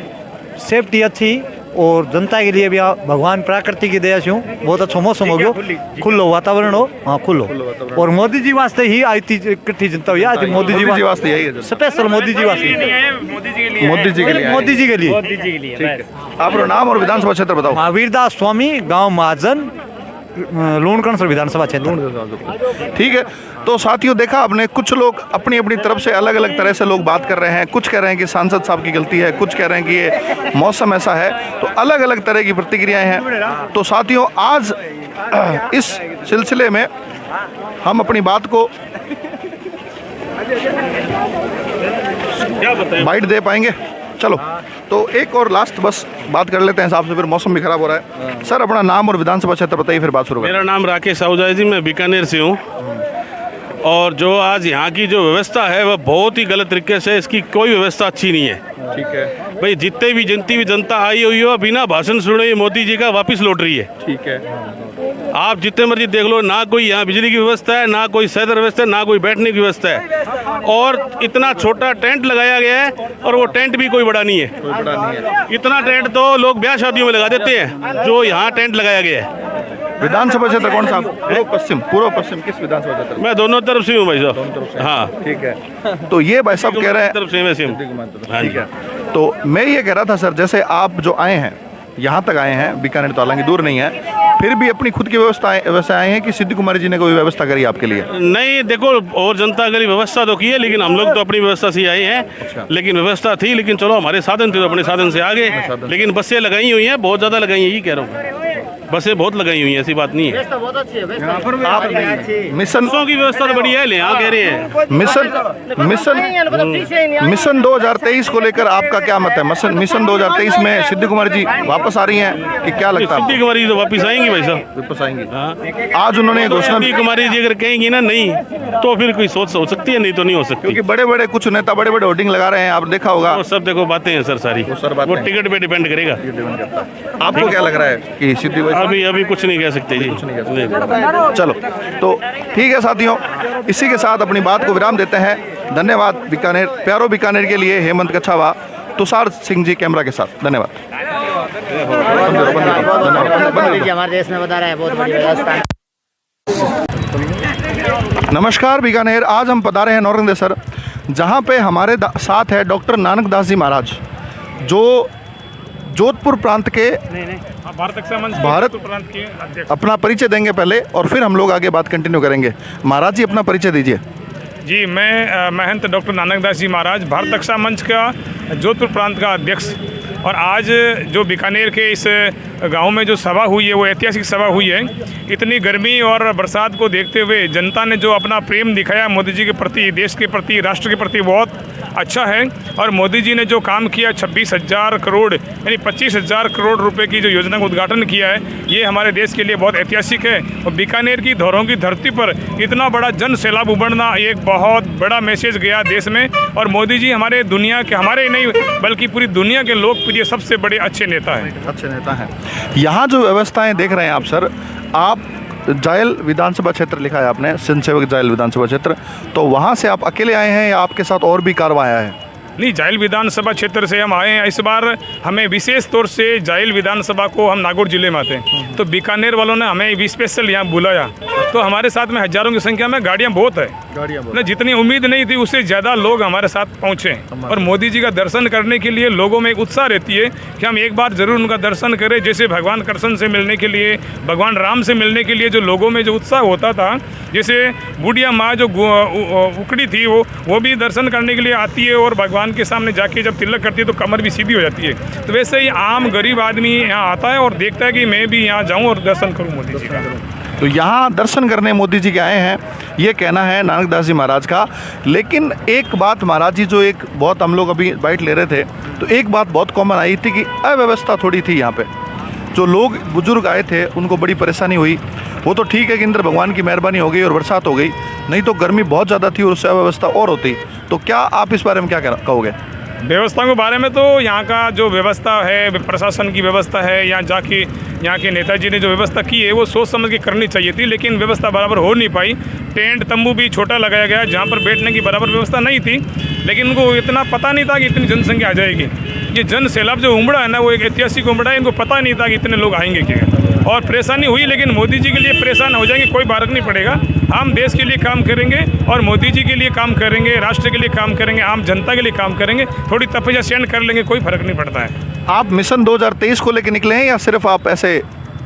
सेफ्टी अच्छी और जनता के लिए भी भगवान प्रकृति की दया से बहुत अच्छा मौसम हो गया, खुलो वातावरण हो। हाँ खुलो, और मोदी जी वास्ते ही आई थी इकट्ठी जनता हुई आज, मोदी जी वास्ते यही है स्पेशल, मोदी जी वास्ते, मोदी जी के लिए। ठीक है, आप नाम और विधानसभा क्षेत्र बताओ? महावीरदास स्वामी, गाँव महाजन, लूणकंड विधानसभा क्षेत्र। ठीक है, तो साथियों देखा आपने, कुछ लोग अपनी अपनी तरफ से अलग अलग तरह से लोग बात कर रहे हैं। कुछ कह रहे हैं कि सांसद साहब की गलती है, कुछ कह रहे हैं कि ये मौसम ऐसा है, तो अलग अलग तरह की प्रतिक्रियाएं हैं। तो साथियों आज इस सिलसिले में हम अपनी बात को बाइट दे पाएंगे? चलो तो एक और लास्ट बस बात कर लेते हैं साहब से, फिर मौसम भी खराब हो रहा है। सर अपना नाम और विधानसभा क्षेत्र बताइए, फिर बात शुरू करें। मेरा नाम राकेश आहूजा है जी, मैं बीकानेर से हूँ। और जो आज यहाँ की जो व्यवस्था है वह बहुत ही गलत तरीके से, इसकी कोई व्यवस्था अच्छी नहीं है। ठीक है भाई, जितने भी जनता आई हुई हो बिना भाषण सुने मोदी जी का वापस लौट रही है। ठीक है, आप जितने मर्जी देख लो, ना कोई यहाँ बिजली की व्यवस्था है, ना कोई सैदर व्यवस्था है, ना कोई बैठने की व्यवस्था है। और इतना छोटा टेंट लगाया गया है और वो टेंट भी कोई बड़ा नहीं है। इतना टेंट तो लोग ब्याह शादियों में लगा देते हैं, जो यहाँ टेंट लगाया गया है। विधानसभा क्षेत्र कौन सा? पूर्व पश्चिम किस विधानसभा क्षेत्र? मैं दोनों तरफ से हूँ भाई साहब। हाँ ठीक है, तो ये भाई साहब कह रहे हैं तरफ से मैं सेम। ठीक है, तो मैं ये कह रहा था सर, जैसे आप जो आए हैं यहाँ तक आए हैं, बीकानेर तो हालांकि दूर नहीं है, फिर भी अपनी खुद की व्यवस्था आए हैं कि सिद्धू कुमार जी ने कोई व्यवस्था करी आपके लिए? नहीं, देखो और जनता के लिए व्यवस्था तो की है, लेकिन हम लोग तो अपनी व्यवस्था से आए हैं। अच्छा। लेकिन व्यवस्था थी, लेकिन चलो हमारे साधन थे तो अपने साधन से आगे। लेकिन बसें लगाई हुई हैं, बहुत ज़्यादा लगाई हैं, ये कह रहा हूँ, बसें बहुत लगाई हुई हैं, ऐसी बात नहीं है। मिशन की व्यवस्था तो बढ़िया है, यहाँ कह रहे हैं। मिशन 2023 को लेकर आपका क्या मत है? मिशन 2023 में सिद्धू कुमार जी वापस आ रही हैं कि क्या लगता है? सिद्धू कुमारी तो वापस आएंगी भाई साहब, वापस आएंगी। आज उन्होंने घोषणा, सिद्धू कुमारी जी अगर कहेंगी ना नहीं, तो फिर कोई सोच हो सकती है, नहीं तो नहीं हो सकती। क्योंकि बड़े बड़े कुछ नेता बड़े बड़े होर्डिंग लगा रहे हैं, आप देखा होगा। वो सब देखो बातें हैं सर सारी, वो टिकट पे डिपेंड करेगा। आपको क्या लग रहा है कि सिद्धू? अभी कुछ नहीं कह सकते जी। चलो तो ठीक है साथियों, इसी के साथ अपनी बात को विराम देते हैं। धन्यवाद बीकानेर, प्यारो बीकानेर के लिए हेमंत कच्छावा, तुषार सिंह जी कैमरा के साथ। धन्यवाद। हमारे देश में बता रहा है बहुत बड़ी व्यवस्था है। नमस्कार बीकानेर, आज हम पधारे हैं नौरंग सर, जहाँ पे हमारे साथ है डॉक्टर नानक दास जी महाराज, जो जोधपुर प्रांत के भारत प्रांत के अध्यक्ष। अपना परिचय देंगे पहले और फिर हम लोग आगे बात कंटिन्यू करेंगे। महाराज जी अपना परिचय दीजिए। जी, मैं महंत डॉक्टर नानक दास जी महाराज, भारत रक्षा मंच का जोधपुर प्रांत का अध्यक्ष। और आज जो बीकानेर के इस गांव में जो सभा हुई है वो ऐतिहासिक सभा हुई है। इतनी गर्मी और बरसात को देखते हुए जनता ने जो अपना प्रेम दिखाया मोदी जी के प्रति, देश के प्रति, राष्ट्र के प्रति, बहुत अच्छा है। और मोदी जी ने जो काम किया, 26,000 करोड़ यानी 25,000 करोड़ रुपए की जो योजना का उद्घाटन किया है, ये हमारे देश के लिए बहुत ऐतिहासिक है। और बीकानेर की धरों की धरती पर इतना बड़ा जन सैलाब उमड़ना एक बहुत बड़ा मैसेज गया देश में। और मोदी जी हमारे दुनिया के, हमारे नहीं बल्कि पूरी दुनिया के लोकप्रिय सबसे बड़े अच्छे नेता हैं। अच्छे नेता हैं। यहाँ जो व्यवस्थाएं देख रहे हैं आप सर, आप जायल विधानसभा क्षेत्र लिखा है आपने, सिंध सेवक जायल विधानसभा क्षेत्र, तो वहाँ से आप अकेले आए हैं या आपके साथ और भी कारवां आया है? नहीं, जायल विधानसभा क्षेत्र से हम आए हैं। इस बार हमें विशेष तौर से जायल विधानसभा को, हम नागौर जिले में आते हैं, तो बीकानेर वालों ने हमें स्पेशल यहाँ बुलाया। तो हमारे साथ में हजारों की संख्या में गाड़ियाँ बहुत है, ना जितनी उम्मीद नहीं थी उससे ज़्यादा लोग हमारे साथ पहुँचे। और मोदी जी का दर्शन करने के लिए लोगों में एक उत्साह रहती है कि हम एक बार ज़रूर उनका दर्शन करें। जैसे भगवान कृष्ण से मिलने के लिए, भगवान राम से मिलने के लिए जो लोगों में जो उत्साह होता था, जैसे बुढ़िया माँ जो उकड़ी थी वो भी दर्शन करने के लिए आती है और भगवान के सामने जाके जब तिलक करती है तो कमर भी सीधी हो जाती है। तो वैसे ही आम गरीब आदमी यहाँ आता है और देखता है कि मैं भी यहाँ जाऊँ और दर्शन करूँ मोदी जी का। तो यहाँ दर्शन करने मोदी जी के आए हैं, ये कहना है नानक दास जी महाराज का। लेकिन एक बात महाराज जी, जो एक बहुत हम लोग अभी बाइट ले रहे थे, तो एक बात बहुत कॉमन आई थी कि अव्यवस्था थोड़ी थी यहाँ पे। जो लोग बुजुर्ग आए थे उनको बड़ी परेशानी हुई। वो तो ठीक है कि इंद्र भगवान की मेहरबानी हो गई और बरसात हो गई, नहीं तो गर्मी बहुत ज़्यादा थी और उससे अव्यवस्था और होती। तो क्या आप इस बारे में क्या कहोगे? व्यवस्था के बारे में तो यहाँ का जो व्यवस्था है, प्रशासन की व्यवस्था है, यहाँ के नेताजी ने जो व्यवस्था की है वो सोच समझ के करनी चाहिए थी, लेकिन व्यवस्था बराबर हो नहीं पाई। टेंट तंबू भी छोटा लगाया गया जहाँ पर बैठने की बराबर व्यवस्था नहीं थी, लेकिन उनको इतना पता नहीं था कि इतनी जनसंख्या आ जाएगी। ये जन सैलाब जो उमड़ा है ना, वो एक ऐतिहासिक उमड़ा है। इनको पता नहीं था कि इतने लोग आएंगे क्या, और परेशानी हुई। लेकिन मोदी जी के लिए परेशान हो जाएंगे, कोई फर्क नहीं पड़ेगा। हम देश के लिए काम करेंगे और मोदी जी के लिए काम करेंगे, राष्ट्र के लिए काम करेंगे, आम जनता के लिए काम करेंगे। थोड़ी तपस्या सहन कर लेंगे, कोई फर्क नहीं पड़ता है। आप मिशन 2023 को लेकर निकले हैं या सिर्फ आप ऐसे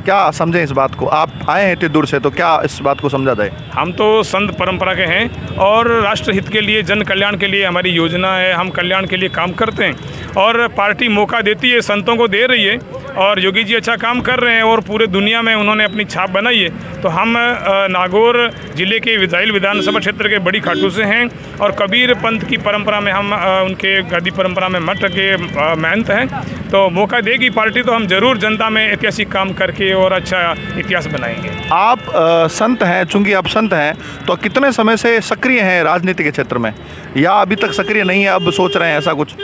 क्या समझें इस बात को? आप आए हैं इतनी दूर से, तो क्या इस बात को समझा जाए? हम तो संत परंपरा के हैं और राष्ट्र हित के लिए, जन कल्याण के लिए हमारी योजना है, हम कल्याण के लिए काम करते हैं और पार्टी मौका देती है, संतों को दे रही है और योगी जी अच्छा काम कर रहे हैं और पूरे दुनिया में उन्होंने अपनी छाप बनाई है। तो हम नागौर जिले के जाइल विधानसभा क्षेत्र के बड़ी खाटू से हैं और कबीर पंथ की परंपरा में हम उनके गद्दी परंपरा में मठ के महंत हैं। तो मौका देगी पार्टी तो हम जरूर जनता में ऐतिहासिक काम करके और अच्छा इतिहास बनाएंगे। आप संत हैं, चूंकि आप संत हैं तो कितने समय से सक्रिय हैं राजनीति के क्षेत्र में, या अभी तक सक्रिय नहीं है, अब सोच रहे हैं ऐसा कुछ?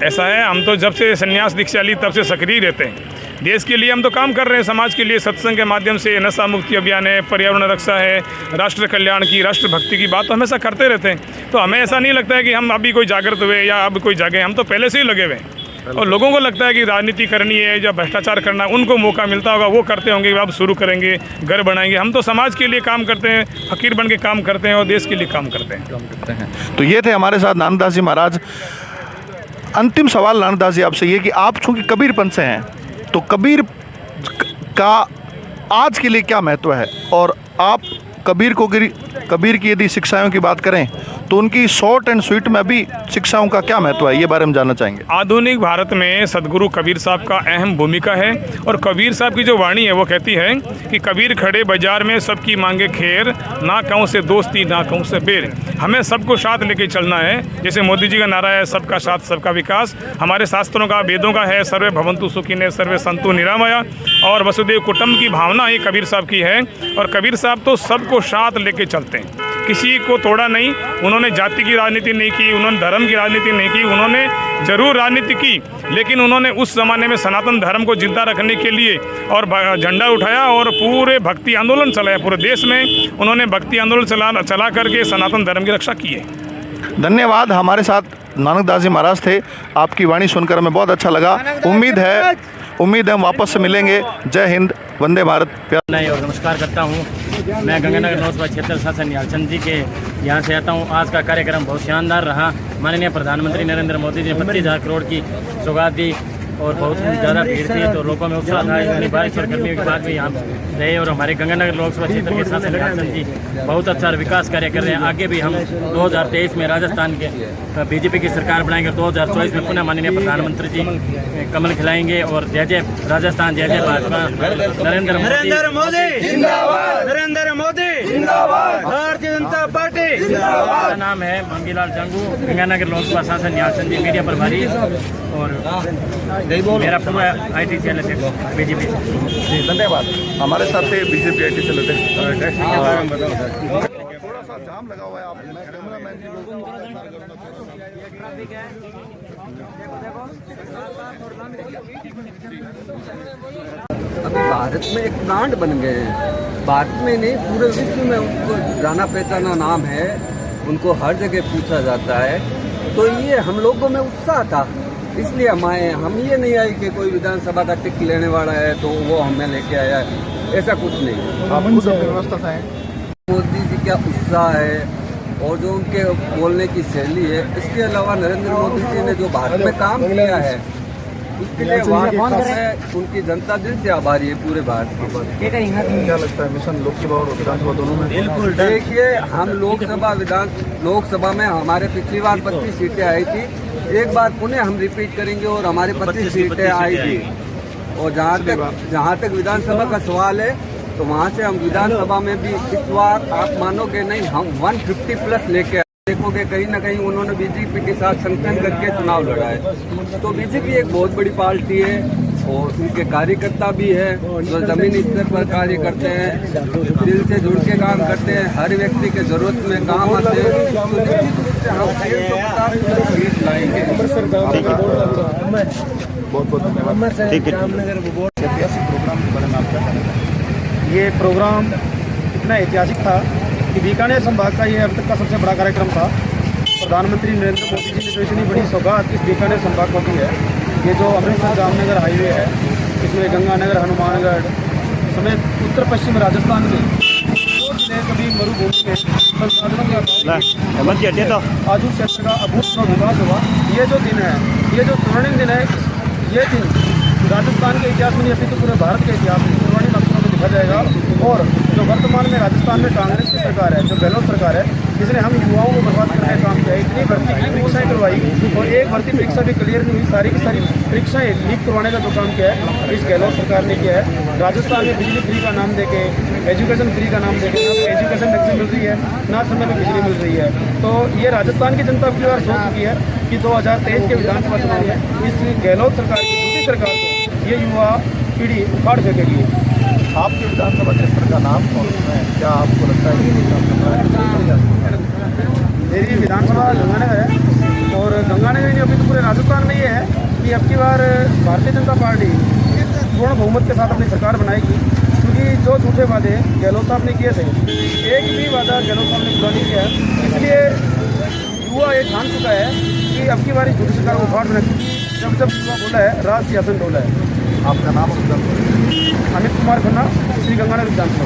ऐसा है, हम तो जब से संन्यास दीक्षा ली तब से सक्रिय रहते हैं। देश के लिए हम तो काम कर रहे हैं, समाज के लिए सत्संग के माध्यम से नशा मुक्ति अभियान है, पर्यावरण रक्षा है, राष्ट्र कल्याण की, राष्ट्र भक्ति की बात तो हमेशा करते रहते हैं। तो हमें ऐसा नहीं लगता है कि हम अभी कोई जागृत हुए या अब कोई जागे, हम तो पहले से ही लगे हुए हैं। और लोगों को लगता है कि राजनीति करनी है या भ्रष्टाचार करना, उनको मौका मिलता होगा वो करते होंगे, अब शुरू करेंगे, घर बनाएंगे। हम तो समाज के लिए काम करते हैं, फकीर बन के काम करते हैं और देश के लिए काम करते हैं। तो ये थे हमारे साथ नानकदास जी महाराज। अंतिम सवाल नानकदास जी आपसे ये कि आप चूँकि कबीर पंथ से हैं, तो कबीर का आज के लिए क्या महत्व है, और आप कबीर की यदि शिक्षाओं की बात करें तो उनकी शॉर्ट एंड स्वीट में भी शिक्षाओं का क्या महत्व है, ये बारे में जानना चाहेंगे। आधुनिक भारत में सदगुरु कबीर साहब का अहम भूमिका है और कबीर साहब की जो वाणी है वो कहती है कि कबीर खड़े बाजार में सबकी मांगे खेर, ना कहूँ से दोस्ती ना कहूँ से बेर। हमें सबको साथ लेके चलना है। जैसे मोदी जी का नारा है सबका साथ सबका विकास, हमारे शास्त्रों का, वेदों का है सर्वे भवंतु सुखिने सर्वे संतु निरामया, और वसुदेव कुटुंब की भावना ही कबीर साहब की है। और कबीर साहब तो सबको साथ लेके चलते हैं, किसी को तोड़ा नहीं। उन्होंने जाति की राजनीति नहीं की, उन्होंने धर्म की राजनीति नहीं की, उन्होंने जरूर राजनीति की, लेकिन उन्होंने उस ज़माने में सनातन धर्म को जिंदा रखने के लिए और झंडा उठाया और पूरे भक्ति आंदोलन चलाया। पूरे देश में उन्होंने भक्ति आंदोलन चला करके सनातन धर्म की रक्षा की है। धन्यवाद। हमारे साथ नानकदास जी महाराज थे। आपकी वाणी सुनकर हमें बहुत अच्छा लगा। उम्मीद है हम वापस से मिलेंगे। जय हिंद, वंदे भारत। और नमस्कार करता हूँ। मैं गंगानगर लोकसभा क्षेत्र शासन निहालचंद जी के यहाँ से आता हूँ। आज का कार्यक्रम बहुत शानदार रहा। माननीय प्रधानमंत्री नरेंद्र मोदी जी ने 25,000 करोड़ की सौगात दी और बहुत ज़्यादा भीड़ थी, तो लोगों में उत्साह था। इतनी बारिश और गर्मी के बाद भी यहाँ रहे और हमारे गंगानगर लोकसभा क्षेत्र के शासन निहालचंद जी बहुत अच्छा विकास कार्य कर रहे हैं। आगे भी हम 2023 में राजस्थान के बीजेपी की सरकार बनाएंगे, 2024 में पुनः माननीय प्रधानमंत्री जी कमल खिलाएंगे। और जय जय राजस्थान, जय जय भाजपा, नरेंद्र मोदी जिंदाबाद, नरेंद्र मोदी जिंदाबाद, भारतीय जनता पार्टी जिंदाबाद। मेरा नाम है मंगीलाल जंगू, गंगानगर लोकसभा शासन निहालचंद जी, मीडिया प्रभारी और मेरा पूरा IT सेल है बीजेपी। धन्यवाद। हमारे साथ थे बीजेपी IT सेल थोड़ा सा जाम लगा हुआ है। आप कैमरामैन जी अभी भारत में एक ब्रांड बन गए हैं। भारत में नहीं, पूरे विश्व में उनको जाना पहचाना नाम है, उनको हर जगह पूछा जाता है। तो ये हम लोगों में उत्साह था, इसलिए हम आए। हम ये नहीं आए कि कोई विधानसभा का टिकट लेने वाला है तो वो हमें लेके आया है, ऐसा कुछ नहीं। आप खुद व्यवस्था से हैं। मोदी जी का उत्साह है और जो उनके बोलने की शैली है, इसके अलावा नरेंद्र मोदी जी ने जो भारत में काम किया है उसके लिए उनकी जनता दिल से आभारी है, पूरे भारत की। क्या लगता है मिशन लोकसभा और विधानसभा दोनों में? बिल्कुल। देखिए, हम लोकसभा में हमारे पिछली बार 25 सीटें आई थी, एक बार पुनः हम रिपीट करेंगे और हमारी 25 सीटें आएगी। और जहाँ तक विधानसभा का सवाल है तो वहाँ से हम विधानसभा में भी इस बार आप मानोगे नहीं, हम 150 प्लस लेके आए। देखोगे कहीं ना कहीं उन्होंने बीजेपी के साथ संगठन करके चुनाव लड़ा है। तो बीजेपी एक बहुत बड़ी पार्टी है और उनके कार्यकर्ता भी है जो जमीनी स्तर पर कार्य करते हैं, दिल से जुड़ के काम करते हैं, हर व्यक्ति के जरूरत में काम आते हैं। तो निश्चित रूप से हम 150 सीट लाएंगे। बहुत बहुत धन्यवाद। ऐतिहासिक प्रोग्राम के बारे में आप क्या कहेंगे? ये प्रोग्राम इतना ऐतिहासिक था कि बीकानेर संभाग का ये अब तक का सबसे बड़ा कार्यक्रम था। प्रधानमंत्री नरेंद्र मोदी जी ने जो इतनी बड़ी सौगात इस बीकानेर संभाग को दी है, ये जो अमृतसर जामनगर हाईवे है, इसमें गंगानगर, हनुमानगढ़ समेत उत्तर पश्चिम राजस्थान में कभी मरुभूमि के संसाधनों के आजू क्षेत्र का अभूतपूर्व विकास हुआ। ये जो दिन है, ये जो स्वर्णिम दिन है, ये दिन राजस्थान के इतिहास में नहीं, अभी तो पूरे भारत के इतिहास में देखा जाएगा। और जो वर्तमान में राजस्थान में कांग्रेस की सरकार है, जो गहलोत सरकार है, जिसने हम युवाओं को बर्बाद करने का काम किया, इतनी भर्ती की परीक्षाएं करवाई और एक भर्ती परीक्षा भी क्लियर नहीं हुई, सारी की सारी परीक्षाएं लीक करवाने का जो काम किया है इस गहलोत सरकार ने किया है। राजस्थान में बिजली फ्री का नाम देके, एजुकेशन फ्री का नाम देके, ना तो एजुकेशन ढंग से मिल रही है, ना समय में बिजली मिल रही है। तो ये राजस्थान की जनता अब की बार सोच चुकी है कि 2023 के विधानसभा चुनाव में इस गहलोत सरकार की दूसरी सरकार को ये युवा पीढ़ी उखाड़ फेंकेगी। आपके विधानसभा क्षेत्र का नाम कौन है? क्या आपको लगता है कि मेरी विधानसभा गंगानगर है और गंगानगर नहीं, अभी तो पूरे राजस्थान में ये है कि अब की बार भारतीय जनता पार्टी पूर्ण बहुमत के साथ अपनी सरकार बनाएगी। क्योंकि जो झूठे वादे गहलोत साहब ने किए थे, एक भी वादा गहलोत साहब ने पूरा नहीं किया है। इसलिए युवा ये ठान चुका है कि अब की बार झूठी सरकार को उखाड़ बनाएगी। जब जब युवा बोला है, राज सियासन डोला है। आपका नाम? अमित कुमार खन्ना, श्री गंगानगर विधानसभा।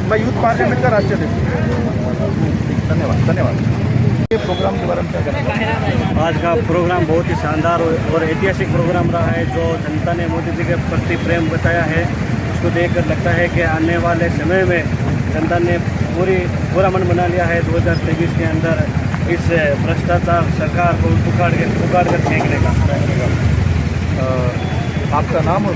मैं यूथ पार्लियामेंट का राष्ट्रीय अध्यक्ष। धन्यवाद धन्यवाद। ये प्रोग्राम के बारे में क्या कहना है? आज का प्रोग्राम बहुत ही शानदार और ऐतिहासिक प्रोग्राम रहा है। जो जनता ने मोदी जी के प्रति प्रेम बताया है, उसको देखकर लगता है कि आने वाले समय में जनता ने पूरा मन बना लिया है 2023 के अंदर इस भ्रष्टाचार सरकार को उखाड़ कर फेंकने का। आपका नाम और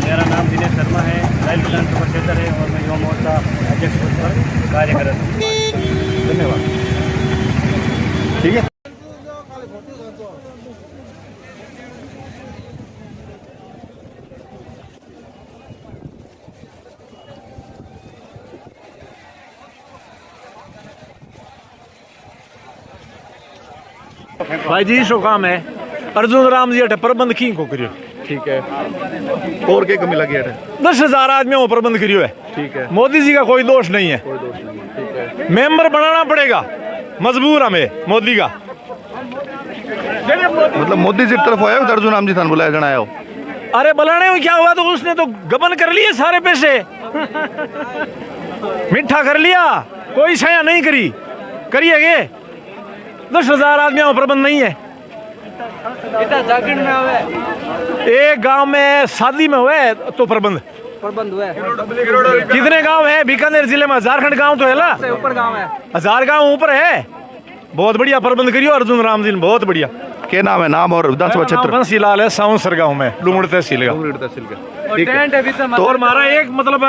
मेरा नाम दिनेश शर्मा है, जायल विधानसभा क्षेत्र है और मैं युवा मोर्चा अध्यक्ष पद पर कार्य कर रहा हूँ। धन्यवाद। ठीक है। भाई जी, सो काम है अर्जुन राम जी अठे प्रबंध की को करियो। ठीक है। और क्या कमी लगी है? 10,000 आदमियों को प्रबंध करियो है। ठीक है। मोदी जी का कोई दोष नहीं है। कोई दोष नहीं। ठीक है। मेंबर बनाना पड़ेगा, मजबूर हमें मोदी का। मतलब मोदी जी की तरफ आया हो, अर्जुन राम जी थान बुलाया जनाया हो? अरे बुलाने में क्या हुआ, तो उसने तो गबन कर लिए सारे पैसे मिठा कर लिया, कोई छाया नहीं करिएगे। 10,000 आदमियों का प्रबंध नहीं है। एक गांव में शादी में हुए तो प्रबंध हुआ है। कितने गांव है बीकानेर जिले में? झारखंड गांव तो है ना, ऊपर गांव है, 1000 गांव ऊपर है। बहुत बढ़िया प्रबंध करियो अर्जुन राम जी ने, बहुत बढ़िया। क्या नाम है? नाम और विधानसभा क्षेत्र? बंसीलाल है, साउंसर गांव में, डूंगड़ तहसील का। तो हमारा एक मतलब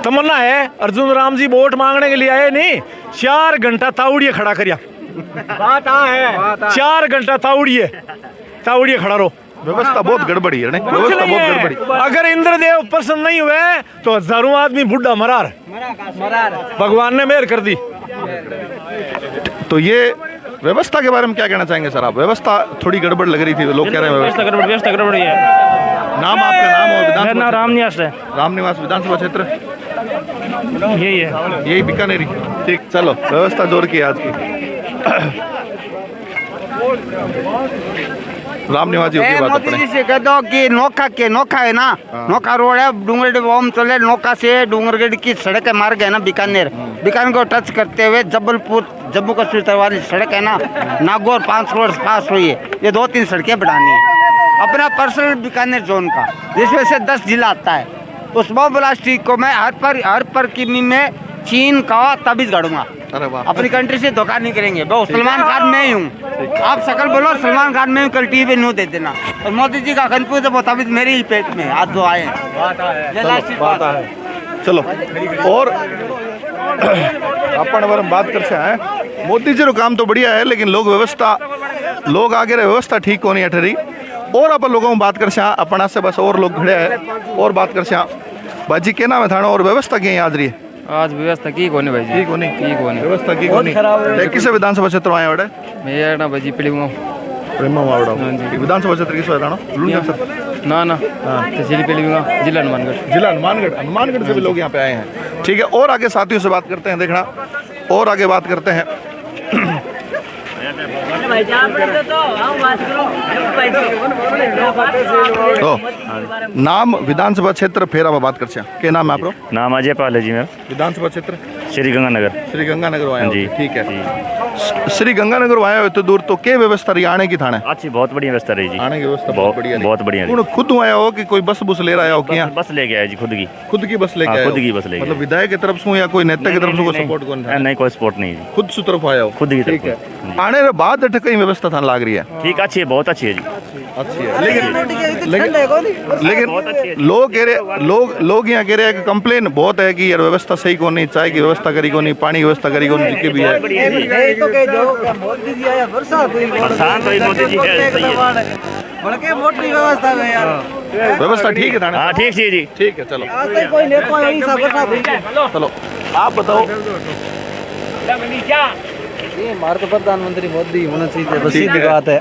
तमन्ना है, अर्जुन राम जी वोट मांगने के लिए आए नहीं, 4 घंटा ताउड़िए खड़ा करिया। बात है 4 घंटा ताउड़िए खड़ा रहो। व्यवस्था बहुत गड़बड़ी है, व्यवस्था बहुत गड़बड़ी। अगर इंद्रदेव पसंद नहीं हुए तो हजारों आदमी बुढ़ा मरार भगवान ने मेहर कर दी। तो ये व्यवस्था के बारे में क्या कहना चाहेंगे सर आप? व्यवस्था थोड़ी गड़बड़ लग रही थी, लोग कह रहे हैं व्यवस्था गड़बड़ी है। नाम आपका? नाम और विधानसभा? मेरा नाम रामनिवास है। रामनिवास विधानसभा क्षेत्र यही है, यही बीकानेरी। ठीक, चलो व्यवस्था जोर की आज की। रामनिवास जी की बात मोदी जी से कह दो कि नोखा है ना, नोखा रोड है, डूंगरगढ़ ओम चले, नोखा से डूंगरगढ़ की सड़क है, मार्ग है ना बीकानेर को टच करते हुए जबलपुर जम्मू कश्मीर वाली सड़क है ना, नागौर 5 करोड़ पास हुई है। ये 2-3 सड़कें बढ़ानी है अपना पर्सनल बीकानेर जोन का, जिसमें से 10 जिला आता है। उस प्लास्टिक को मैं हर पर किमी में चीन का तबीज गाड़ूंगा। अपनी कंट्री से धोखा नहीं करेंगे। वो सलमान खान में ही हूँ, आप शकल बोलो सलमान खान में कल टीवी न्यू दे देना। और मोदी जी का कन्फ्यूज है, वो तबीज मेरे ही पेट में आज जो आए हैं। चलो और अपन बारे में बात करते हैं। मोदी जी रो काम तो बढ़िया है, लेकिन लोग आगे रहे, व्यवस्था ठीक होनी है ठहरी। और अपन लोगों में बात करते हैं, अपना से बस और लोग खड़े हैं और बात करते हैं। बाजी के नाम है थाना और व्यवस्था क्या आज रही है? आज व्यवस्था की कोनी भाई जी, की कोनी व्यवस्था की कोनी। किसे विधानसभा क्षेत्र आए वड़े? मैं ना भाई प्रेमा वावड़ा विधानसभा क्षेत्र किस वाला लुणगढ़ सर? ना तहसील प्रेमा, जिला हनुमानगढ़ से भी लोग यहाँ पे आए हैं। ठीक है, और आगे साथियों से बात करते हैं, देखना और आगे बात करते हैं। तो नाम विधानसभा क्षेत्र फिर आप बात करते हैं। क्या नाम है आपको? नाम अजय पाल है जी। मैं विधानसभा क्षेत्र श्री गंगानगर। श्री गंगानगर आया जी। ठीक है। श्री गंगानगर आया हो तो दूर तो क्या व्यवस्था रही आने की थाने? अच्छी बहुत बढ़िया व्यवस्था रही जी। आने की व्यवस्था बहुत बढ़िया। बहुत बढ़िया। कौन खुद आया हो कि कोई बस बुस ले रहा हो? क्या बस लेके आया जी, खुद की बस लेके आया? खुद की बस लेके। मतलब विधायक की तरफ से या कोई नेता की तरफ से कोई सपोर्ट कौन? नहीं, कोई सपोर्ट नहीं जी, खुद से तरफ आया हो? खुद की ठीक है। आने के बाद कई व्यवस्था थाने लाग रही है? ठीक, अच्छी है, बहुत अच्छी है जी, अच्छी है। लेकिन लोग कह रहे, लोग यहाँ कह रहे हैं कि कंप्लेन बहुत है कि यार व्यवस्था सही को नहीं, चाय की व्यवस्था करी को नहीं, पानी की व्यवस्था करी को नहीं, जिसके भी है। व्यवस्था ठीक है थाने? हाँ ठीक है जी, ठीक है। चलो चलो आप बताओ। ये हमारे तो प्रधानमंत्री मोदी होना चाहिए, बस सीधी बात है।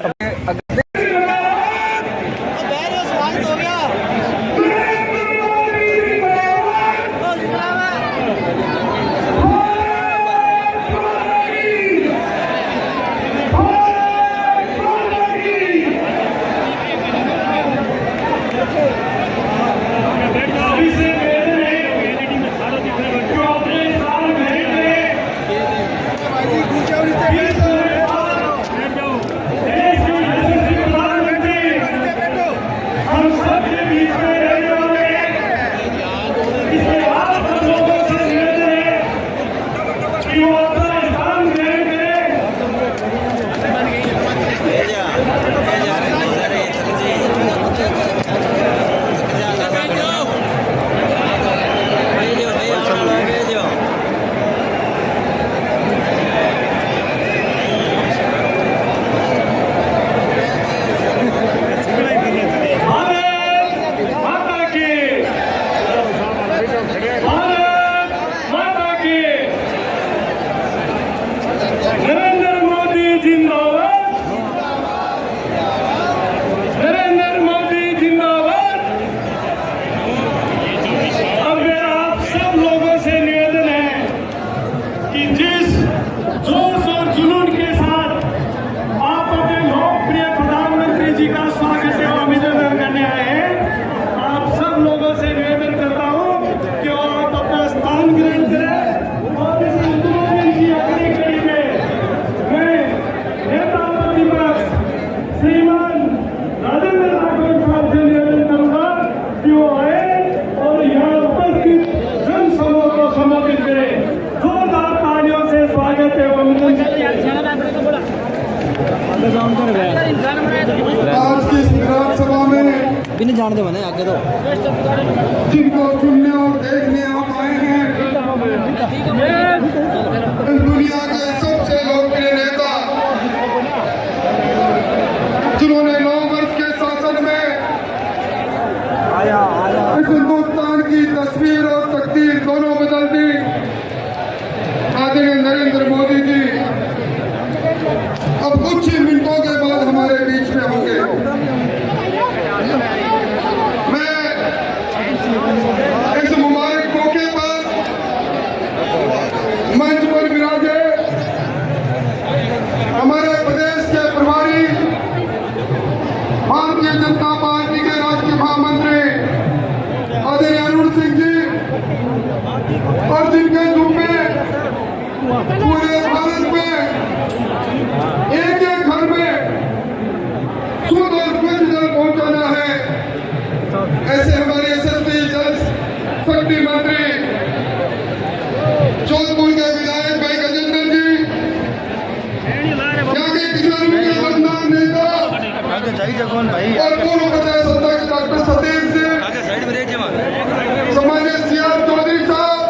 आज की इस विधानसभा में बिना जान दे बने आगे तो जिनको सुनने और देखने हम आए हैं, इस दुनिया के सबसे लोकप्रिय नेता जिन्होंने 9 वर्ष के शासन में इस हिंदुस्तान की तस्वीर और तकदीर दोनों बदल दी, आदरणीय नरेंद्र मोदी जी अब कुछ ही मिनटों के बाद हमारे बीच में होंगे। मैं इस मुबारक मौके पर मंच पर विराजे हमारे प्रदेश के प्रभारी भारतीय जनता पार्टी के राष्ट्रीय महामंत्री आदरणीय अरुण सिंह जी और जिनके रूप में पूरे भारत में एक एक घर में शुद्ध और स्वच्छ जल पहुंचाना है, ऐसे हमारे यशस्वी जल शक्ति मंत्री जोधपुर के विधायक भाई गजेंद्र जी, यहाँ के किसानों के बदनाम नेता और पूर्व प्रदेश अध्यक्ष डॉक्टर सतीश जी, समाज चौधरी साहब,